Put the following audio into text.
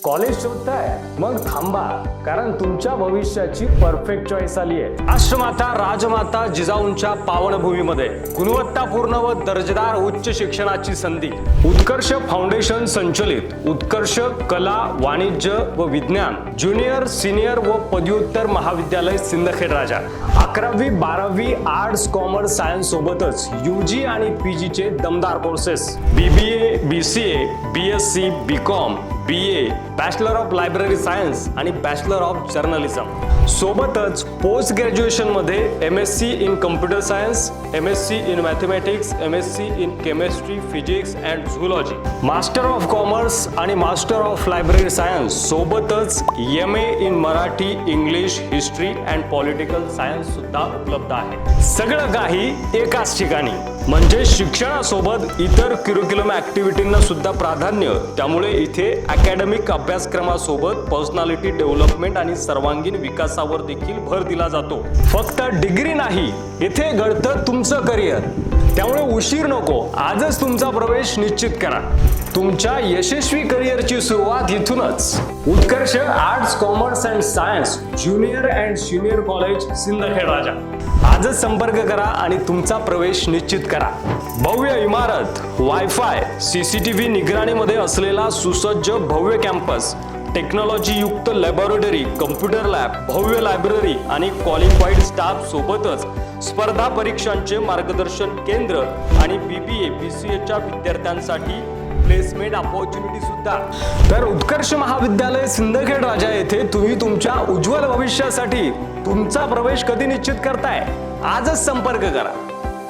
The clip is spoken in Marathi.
कॉलेज शोधताय? मग थांबा, कारण तुमच्या भविष्याची परफेक्ट चॉईस आली आहे. राष्ट्रमाता राजमाता जिजाऊंच्या पावनभूमीमध्ये गुणवत्तापूर्ण व दर्जेदार उच्च शिक्षणाची संधी. उत्कर्ष फाउंडेशन संचलित उत्कर्ष कला वाणिज्य व विज्ञान ज्युनियर सिनियर व पदव्युत्तर महाविद्यालय सिंदखेड राजा. 11वी 12वी आर्ट्स कॉमर्स सायन्स सोबतच UG आणि PG चे दमदार courses. BBA BCA BSc BCom BA bachelor of library science आणि बॅचलर ऑफ जर्नलिझम. सोबतच पोस्ट ग्रॅज्युएशन मध्ये MSc in computer science, MSc in mathematics, MSc in chemistry physics and zoology, master of commerce आणि मास्टर ऑफ लायब्ररी सायन्स सोबतच MA in Marathi English history and political science सुद्धा उपलब्ध आहे. सगळं काही एकाच ठिकाणी, म्हणजे शिक्षणासोबत इतर करिक्युलम ऍक्टिव्हिटींना सुद्धा प्राधान्य. त्यामुळे इथे अकॅडमिक अभ्यासक्रमासोबत पर्सनॅलिटी डेव्हलपमेंट आणि सर्वांगीण विकासावर देखील भर दिला जातो. फक्त डिग्री नाही, इथे घडतं तुमचं करिअर. त्यामुळे उशीर नको, आजच तुमचा प्रवेश निश्चित करा. तुमच्या यशस्वी करिअरची सुरुवात इथूनच. Utkarsh arts commerce and science junior and senior college Sindkhed Raja. आजच संपर्क करा आणि तुमचा प्रवेश निश्चित करा. भव्य इमारत, वायफाय, CCTV निगराणीमध्ये असलेला सुसज्ज भव्य कॅम्पस, टेक्नॉलॉजी युक्त लॅबोरेटरी, कम्प्युटर लॅब, भव्य लायब्ररी आणि क्वालिफाईड स्टाफ सोबतच स्पर्धा परीक्षांचे मार्गदर्शन केंद्र आणि BBA BCA च्या विद्यार्थ्यांसाठी प्लेसमेंट अपॉर्च्युनिटी सुद्धा. तर उत्कर्ष महाविद्यालय सिंदखेड राजा येथे तुम्ही तुमच्या उज्ज्वल भविष्यासाठी तुमचा प्रवेश कधी निश्चित करताय? आजच संपर्क करा.